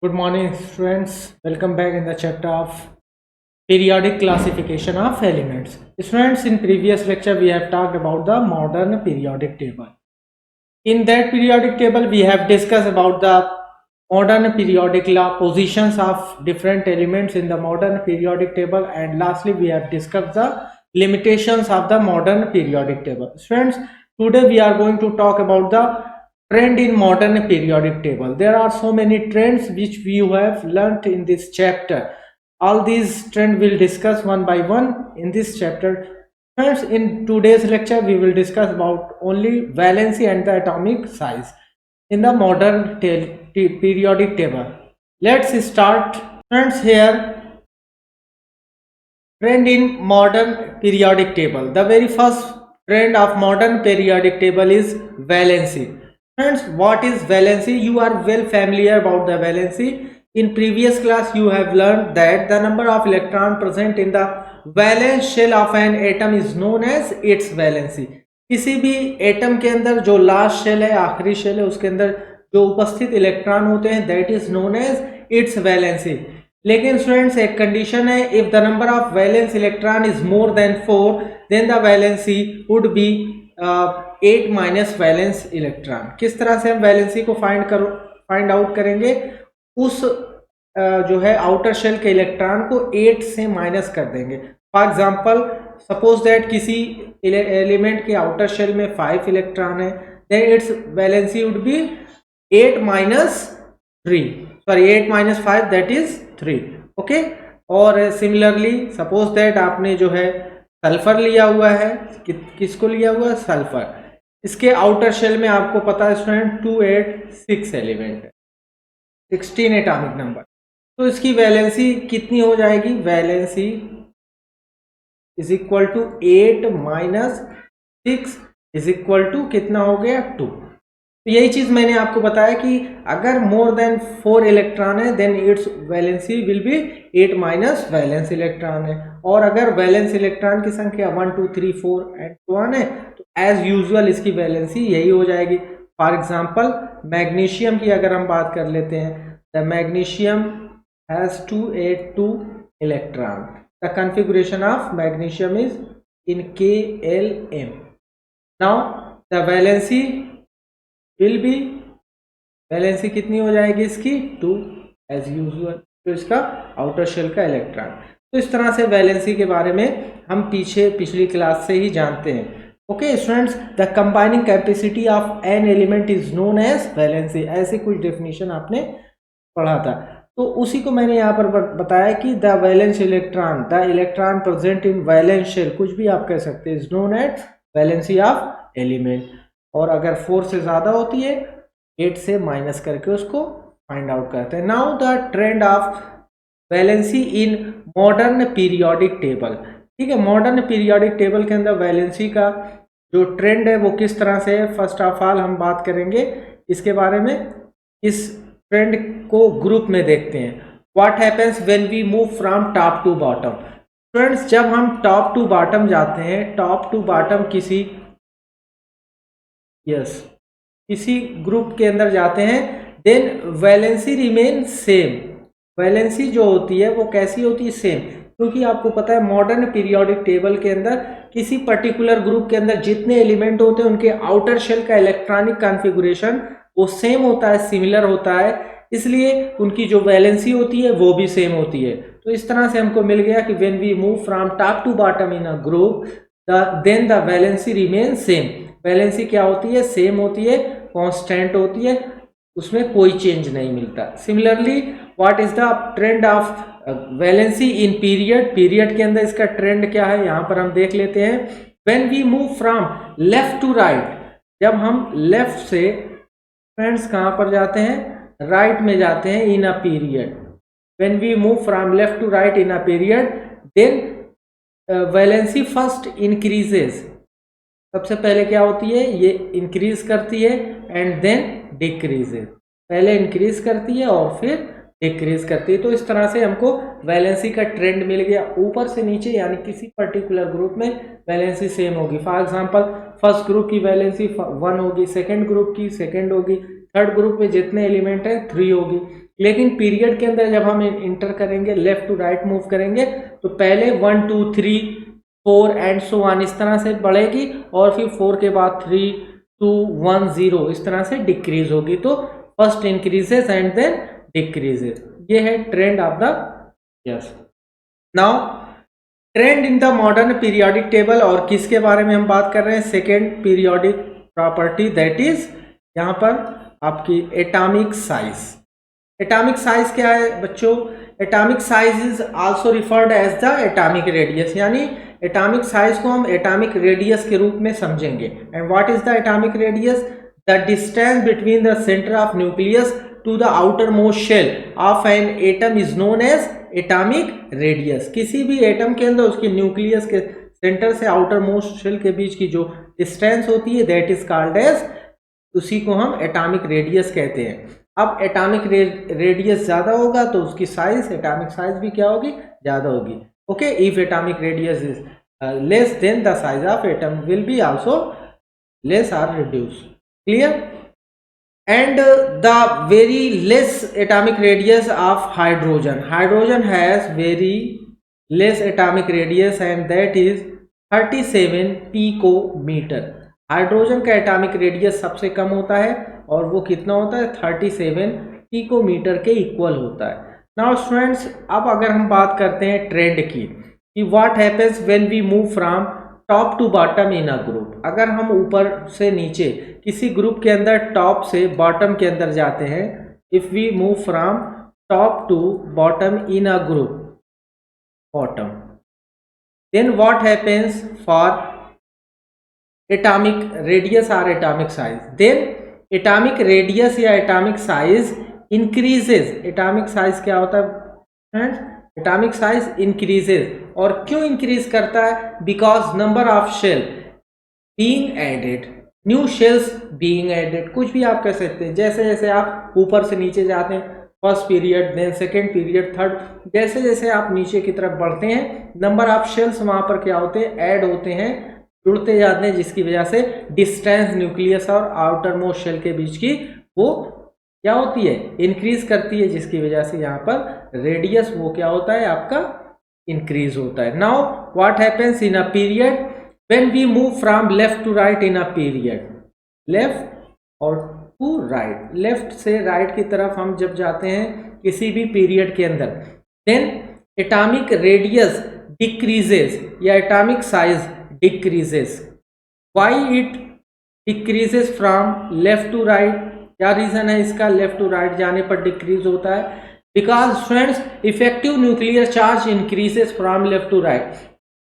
Good morning, students. Welcome back in the chapter of periodic classification of elements. Students, in previous lecture we have talked about the modern periodic table. In that periodic table we have discussed about the modern periodic positions of different elements in the modern periodic table, and lastly we have discussed the limitations of the modern periodic table. Students, today we are going to talk about the trend in modern periodic table. There are so many trends which we have learnt in this chapter. All these trends will discuss one by one in this chapter. Friends, in today's lecture we will discuss about only valency and the atomic size in the modern periodic table. Let's start. Friends, here trend in modern periodic table. The very first trend of modern periodic table is valency. Friends, what is valency? You are well familiar about the valency. In previous class you have learned that the number of electron present in the valence shell of an atom is known as its valency. किसी भी atom के अंदर जो last shell है, आखिरी shell है, उसके अंदर जो उपस्थित इलेक्ट्रॉन होते हैं that is known as its valency. लेकिन स्टूडेंट्स एक कंडीशन है, if the number of valence electron is more than 4 then the valency would be 8 minus valence electron. किस तरह से हम वैलेंसी को फाइंड आउट करेंगे? उस जो है आउटर शेल के इलेक्ट्रॉन को 8 से माइनस कर देंगे। फॉर एग्जांपल सपोज दैट किसी एलिमेंट के आउटर शेल में 5 इलेक्ट्रॉन है, then its valency would be 8 minus 3, sorry 8 minus 5 that is 3। Okay. और सिमिलरली सपोज दैट आपने जो है सल्फर लिया हुआ है, किसको लिया हुआ है? सल्फर। इसके आउटर शेल में आपको पता है स्टूडेंट 2 8 6 एलिमेंट है, 16 एटॉमिक नंबर। तो इसकी वैलेंसी कितनी हो जाएगी? Valency is equal to 8 minus 6 is equal to कितना हो गया? 2। तो यही चीज मैंने आपको बताया कि अगर मोर देन 4 इलेक्ट्रॉन है then its valency will be 8 minus valence electron है। और अगर वैलेंस इलेक्ट्रॉन की संख्या 1 2 3 4 एंड 1 है तो एज यूजुअल इसकी वैलेंसी यही हो जाएगी। फॉर एग्जाम्पल मैग्नीशियम की अगर हम बात कर लेते हैं, the magnesium has 282 electron. The configuration of magnesium is in KLm. Now the valency will be, valency कितनी हो जाएगी इसकी? 2 as usual। तो इसका आउटर शेल का इलेक्ट्रॉन। तो इस तरह से वैलेंसी के बारे में हम पिछली क्लास से ही जानते हैं। Okay students, the combining capacity of an element is known as valency. ऐसी कुछ डेफिनेशन आपने पढ़ा था। तो उसी को मैंने यहाँ पर बताया कि the valence electron, the electron present in valence shell, कुछ भी आप कह सकते हैं, is known as valency of element. और अगर 4 से ज़्यादा होती है 8 से माइनस करके उसको फाइंड आउट करते हैं। Now the trend of valency in modern periodic table. ठीक है, मॉडर्न पीरियोडिक टेबल के अंदर वैलेंसी का जो ट्रेंड है वो किस तरह से है, फर्स्ट ऑफ ऑल हम बात करेंगे इसके बारे में। इस ट्रेंड को ग्रुप में देखते हैं। What happens when we move from top to bottom. Friends, जब हम टॉप टू बॉटम जाते हैं, टॉप टू बॉटम किसी ग्रुप के अंदर जाते हैं, then valency remain same. Valency जो होती है वो कैसी होती है? सेम। क्योंकि आपको पता है मॉडर्न पीरियोडिक टेबल के अंदर किसी पर्टिकुलर ग्रुप के अंदर जितने एलिमेंट होते हैं उनके आउटर शेल का इलेक्ट्रॉनिक कॉन्फ़िगरेशन वो सेम होता है, सिमिलर होता है, इसलिए उनकी जो वैलेंसी होती है वो भी सेम होती है। तो इस तरह से हमको मिल गया कि when we move from top to bottom in a group then the valency remain same. Valency क्या होती है? सेम होती है, कांस्टेंट होती है, उसमें कोई चेंज नहीं मिलता। Similarly what is the trend of valency in period. Period के अंदर इसका ट्रेंड क्या है यहाँ पर हम देख लेते हैं। When we move from left to right, जब हम लेफ्ट से फ्रेंड्स कहाँ पर जाते हैं? राइट में जाते हैं in a period. When we move from left to right in a period then valency first increases. सबसे पहले क्या होती है? ये इंक्रीज करती है एंड देन डिक्रीजेस। पहले इंक्रीज करती है और फिर डिक्रीज करती है। तो इस तरह से हमको वैलेंसी का ट्रेंड मिल गया ऊपर से नीचे, यानी किसी पर्टिकुलर ग्रुप में वैलेंसी सेम होगी। फॉर एग्जांपल फर्स्ट ग्रुप की वैलेंसी 1 होगी, सेकंड ग्रुप की सेकंड होगी, थर्ड ग्रुप में जितने एलिमेंट है 3 होगी। लेकिन पीरियड के अंदर जब हम इंटर करेंगे, लेफ्ट टू राइट मूव करेंगे, तो पहले 1 2 3 4 एंड सो ऑन इस तरह से बढ़ेगी और फिर 4 के बाद 3 2 1 0 इस तरह से डिक्रीज होगी। तो first increases and then decreases, ये है trend of the, yes. Now trend in the modern periodic table, और किसके बारे में हम बात कर रहे हैं, second periodic property, that is यहाँ पर आपकी एटॉमिक साइज। एटॉमिक साइज क्या है बच्चों, atomic size is also referred as the atomic radius, यानी एटॉमिक साइज को हम एटॉमिक रेडियस के रूप में समझेंगे। And what is the atomic radius, the distance between the centre of nucleus to the outer most shell of an atom is known as atomic radius. किसी भी atom के अंदर उसके न्यूक्लियस के सेंटर से आउटर मोस्ट शेल के बीच की जो डिस्टेंस होती है, दैट इज कॉल्ड एज, उसी को हम एटॉमिक रेडियस कहते हैं। अब एटॉमिक रेडियस ज्यादा होगा तो उसकी साइज, एटॉमिक साइज भी क्या होगी, ज्यादा होगी। Okay, if atomic radius is less than the size of atom will be also less और reduce, clear. And the very less atomic radius of hydrogen, hydrogen has very less atomic radius and that is 37 picometer। Hydrogen का atomic radius सबसे कम होता है और वो कितना होता है, 37 पिकोमीटर के इक्वल होता है। नाउ स्टूडेंट्स, अब अगर हम बात करते हैं ट्रेंड की, कि what happens when we move from top to bottom in a group. अगर हम ऊपर से नीचे किसी ग्रुप के अंदर टॉप से बॉटम के अंदर जाते हैं, if we move from top to bottom in a group, bottom, then what happens for atomic radius और atomic size, then atomic radius या atomic size increases. Atomic size क्या होता है फ्रेंड्स, एटॉमिक साइज इंक्रीजेज। और क्यों increase करता है, because number of shell being added, new shells being added, कुछ भी आप कह सकते हैं। जैसे जैसे आप ऊपर से नीचे जाते हैं, first period, then second period, third, जैसे जैसे आप नीचे की तरफ बढ़ते हैं, नंबर ऑफ शेल्स वहां पर क्या होते हैं, ऐड होते हैं, जुड़ते जाते हैं, जिसकी वजह से डिस्टेंस न्यूक्लियस और आउटर मोस्ट शेल के बीच की वो क्या होती है, इंक्रीज करती है, जिसकी वजह से यहाँ पर रेडियस वो क्या होता है आपका, इंक्रीज होता है। Now what happens in a period when we move from left to right in a period, left और टू राइट, लेफ्ट से राइट की तरफ हम जब जाते हैं किसी भी पीरियड के अंदर, देन एटॉमिक रेडियस डिक्रीजेस या atomic size decreases. Why it decreases from left to right, क्या रीजन है इसका, लेफ्ट टू राइट जाने पर डिक्रीज होता है, because friends effective nuclear charge increases from left to right.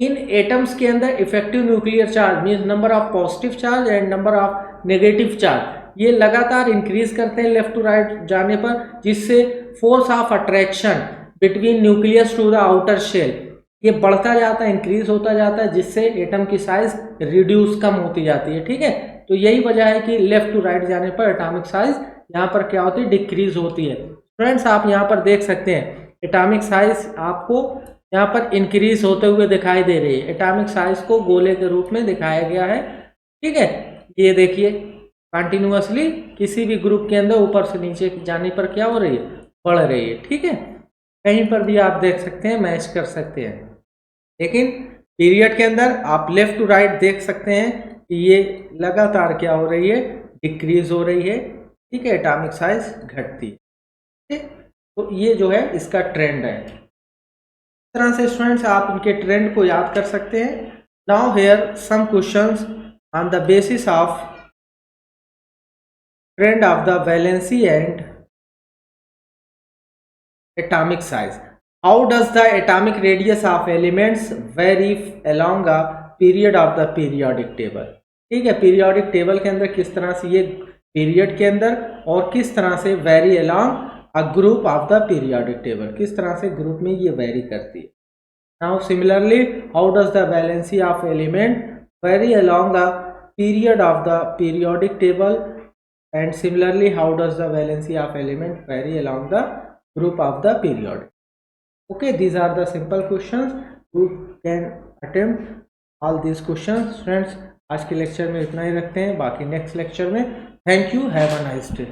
इन एटम्स के अंदर effective nuclear charge means number of positive charge and number of negative charge, ये लगातार इंक्रीज करते हैं लेफ्ट टू राइट जाने पर, जिससे force of attraction between nucleus to the outer shell ये बढ़ता जाता है, इंक्रीज होता जाता है, जिससे एटम की साइज रिड्यूस, कम होती जाती है। ठीक है, तो यही वजह है कि लेफ्ट टू राइट जाने पर एटॉमिक साइज यहाँ पर क्या होती है, डिक्रीज होती है। फ्रेंड्स आप यहाँ पर देख सकते हैं एटॉमिक साइज आपको यहाँ पर इंक्रीज होते हुए दिखाई दे रही है। एटॉमिक साइज को गोले के रूप में दिखाया गया है। ठीक है, ये देखिए कंटिन्यूअसली किसी भी ग्रुप के अंदर ऊपर से नीचे जाने पर क्या हो रही है, बढ़ रही है। ठीक है, कहीं पर भी आप देख सकते हैं, मैच कर सकते हैं, लेकिन पीरियड के अंदर आप लेफ्ट टू राइट देख सकते हैं कि ये लगातार क्या हो रही है, डिक्रीज हो रही है। ठीक है, एटॉमिक साइज घटती है। ठीक, तो ये जो है इसका ट्रेंड है। इस तरह से स्टूडेंट्स आप इनके ट्रेंड को याद कर सकते हैं। Now here some questions on the basis of trend of the valency and atomic size. How does the atomic radius of elements vary along a period of the periodic table? ठीक है, periodic table के अंदर किस तरह से ये period के अंदर और किस तरह से very along a group of the periodic table, किस तरह से ग्रुप में ये वेरी करती है। Now similarly how does the valency of element very along a period of the periodic table, and similarly how does the valency of element vary along the group of the period. Okay, these are the simple questions. You can attempt all these questions. Friends, आज के lecture में इतना ही रखते हैं, बाकी next lecture में। Thank you, have a nice day.